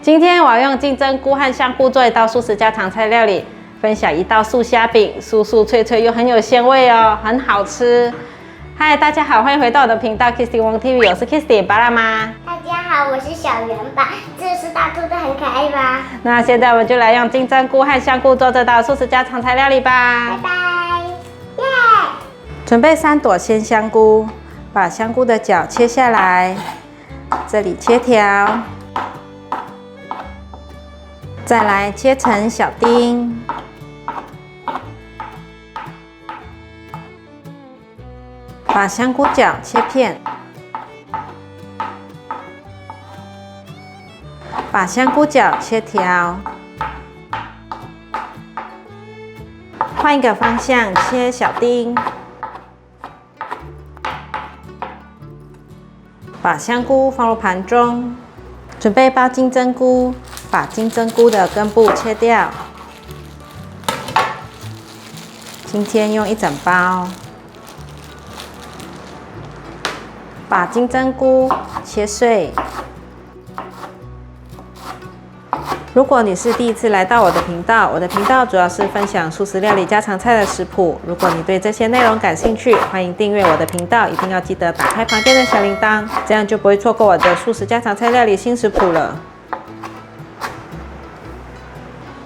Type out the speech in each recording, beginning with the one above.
今天我要用金针菇和香菇做一道素食家常菜料理，分享一道素虾饼，酥酥脆脆又很有鲜味哦，很好吃。嗨，大家好，欢迎回到我的频道 Kissy Wong TV， 我是 Kissy 巴拉妈。大家好，我是小圆吧，这是大兔子，很可爱吧？那现在我们就来用金针菇和香菇做这道素食家常菜料理吧。拜拜，耶！准备3朵鲜香菇，把香菇的角切下来，这里切条，再来切成小丁。把香菇角切片，把香菇角切条，换一个方向切小丁。把香菇放入盘中，准备包金针菇，把金针菇的根部切掉。今天用1整包。把金针菇切碎。如果你是第一次来到我的频道，我的频道主要是分享素食料理家常菜的食谱。如果你对这些内容感兴趣，欢迎订阅我的频道，一定要记得打开旁边的小铃铛，这样就不会错过我的素食家常菜料理新食谱了。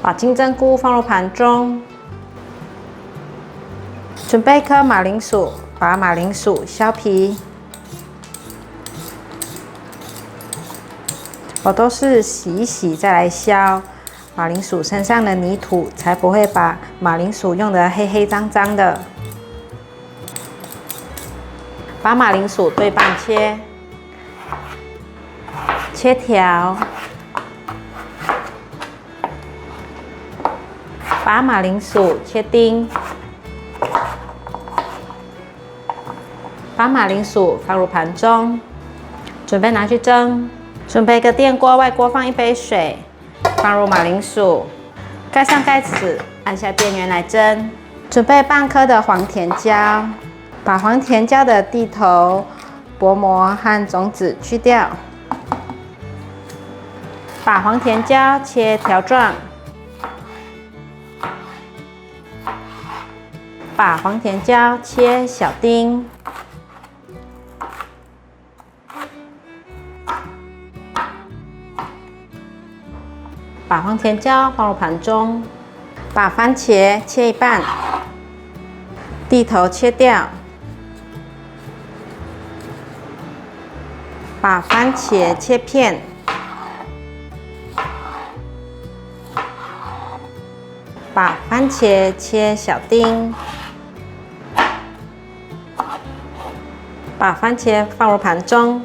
把金针菇放入盘中，准备1颗马铃薯，把马铃薯削皮。我都是洗一洗再来削，马铃薯身上的泥土才不会把马铃薯用得黑黑脏脏的。把马铃薯对半切，切条，把马铃薯切丁，把马铃薯放入盘中，准备拿去蒸。准备一个电锅，外锅放1杯水，放入马铃薯，盖上盖子，按下电源来蒸。准备半颗的黄甜椒，把黄甜椒的蒂头、薄膜和种子去掉。把黄甜椒切条状，把黄甜椒切小丁。把黄甜椒放入盘中，把番茄切一半，蒂头切掉，把番茄切片，把番茄切小丁，把番茄放入盘中。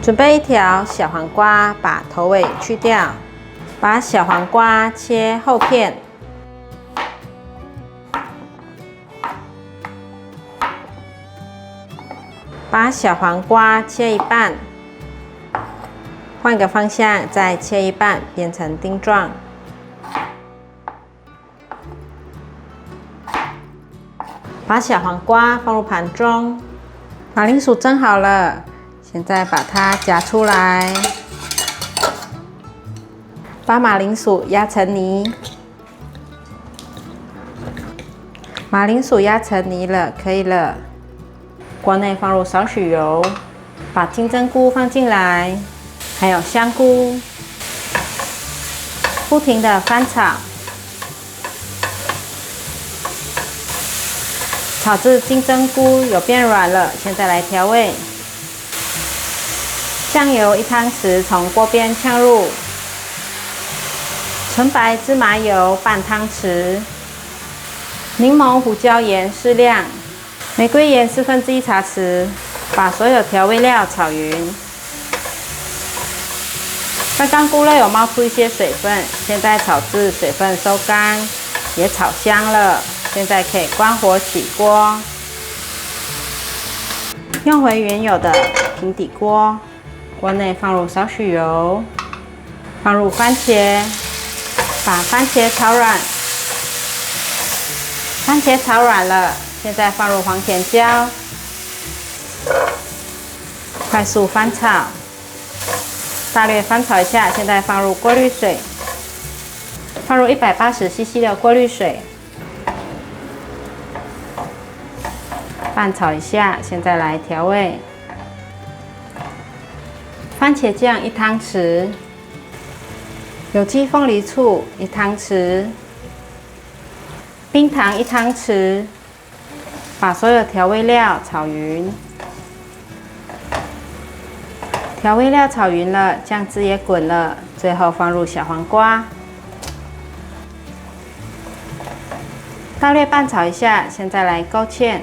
准备1条小黄瓜，把头尾去掉，把小黄瓜切厚片，把小黄瓜切一半，换个方向再切一半，变成丁状。把小黄瓜放入盘中，马铃薯蒸好了。现在把它夹出来，把马铃薯压成泥。马铃薯压成泥了，可以了。锅内放入少许油，把金针菇放进来，还有香菇，不停的翻炒，炒至金针菇有变软了，现在来调味。酱油1汤匙从锅边呛入，纯白芝麻油半汤匙，柠檬胡椒盐适量，玫瑰盐1/4茶匙，把所有调味料炒匀。刚刚菇类有冒出一些水分，现在炒至水分收干，也炒香了，现在可以关火起锅，用回原有的平底锅。锅内放入少许油，放入番茄，把番茄炒软。番茄炒软了，现在放入黄甜椒，快速翻炒，大略翻炒一下，现在放入过滤水，放入180cc 的过滤水，拌炒一下，现在来调味。番茄酱1汤匙，有机凤梨醋1汤匙，冰糖1汤匙，把所有调味料炒匀。调味料炒匀了，酱汁也滚了，最后放入小黄瓜，大略拌炒一下，现在来勾芡。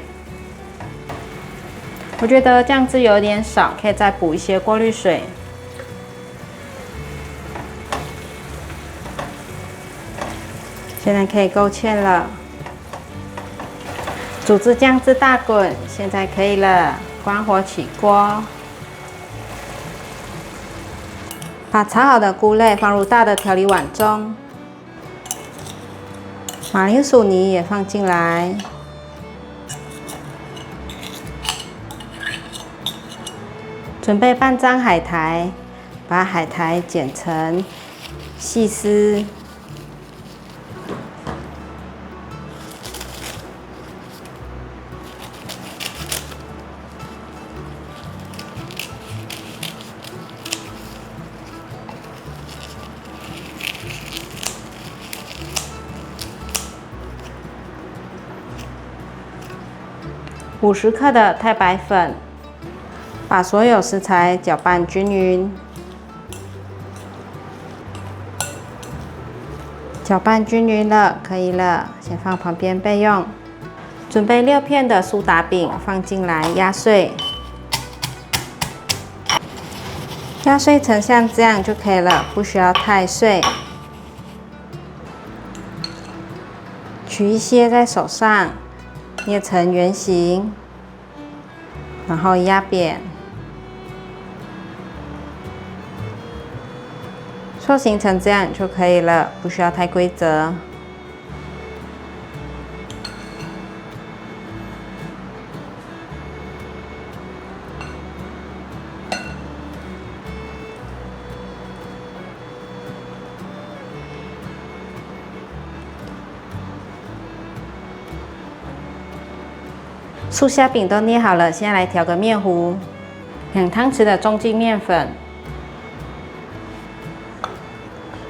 我觉得酱汁有点少，可以再补一些过滤水。现在可以勾芡了，煮至酱汁大滚，现在可以了，关火起锅。把炒好的菇类放入大的调理碗中，马铃薯泥也放进来，准备半张海苔，把海苔剪成细丝，50克的太白粉，把所有食材搅拌均匀。搅拌均匀了，可以了，先放旁边备用。准备6片的苏打饼放进来压碎，压碎成像这样就可以了，不需要太碎。取一些在手上，捏成圆形，然后压扁，塑形成这样就可以了，不需要太规则。素虾饼都捏好了，现在来调个面糊，2汤匙的中筋面粉，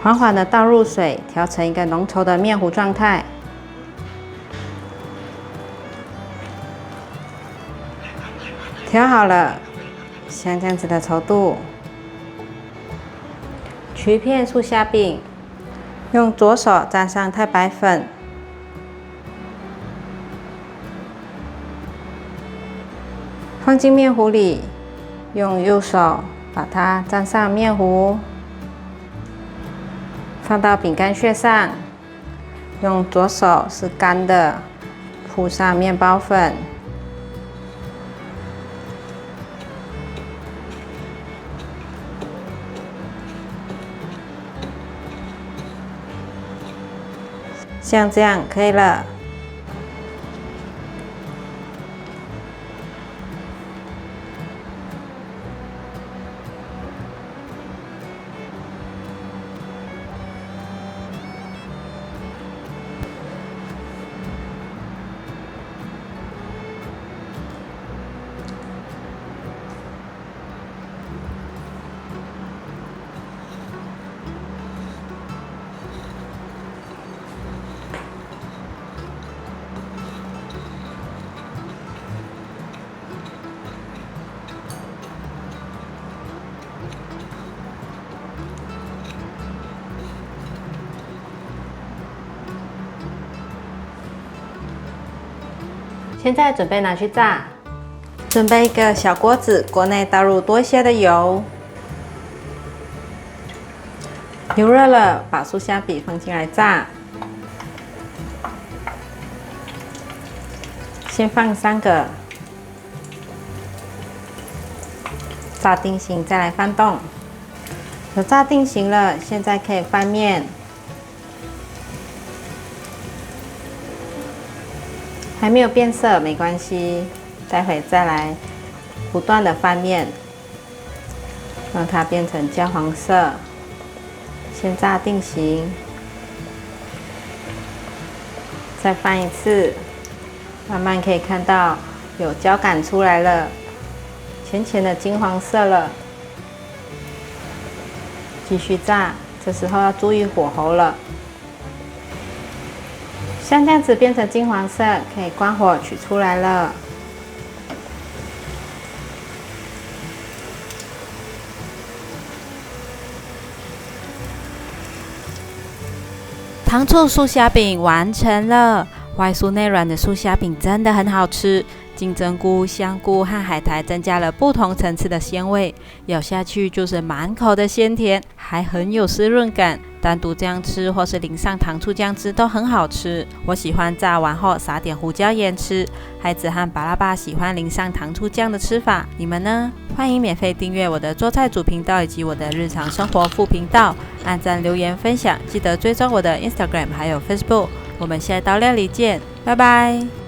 缓缓的倒入水，调成一个浓稠的面糊状态。调好了，像这样子的稠度。取一片素虾饼，用左手沾上太白粉。放进面糊里，用右手把它沾上面糊，放到饼干屑上，用左手是干的，铺上面包粉，像这样可以了。现在准备拿去炸。准备一个小锅子，锅内倒入多一些的油。油热了，把素虾饼放进来炸。先放3个，炸定型，再来翻动。有炸定型了，现在可以翻面。还没有变色没关系，待会再来不断的翻面。让它变成焦黄色，先炸定型，再翻一次，慢慢可以看到有焦感出来了，浅浅的金黄色了。继续炸，这时候要注意火候了。像这样子变成金黄色，可以关火取出来了。糖醋素虾饼完成了，外酥内软的素虾饼真的很好吃。金针菇、香菇和海苔增加了不同层次的鲜味，咬下去就是满口的鲜甜，还很有湿润感。单独这样吃，或是淋上糖醋酱汁都很好吃。我喜欢炸完后撒点胡椒盐吃，孩子和巴拉爸喜欢淋上糖醋酱的吃法，你们呢？欢迎免费订阅我的做菜组频道以及我的日常生活副频道，按赞、留言、分享，记得追踪我的 Instagram 还有 Facebook。我们下一道料理见，拜拜。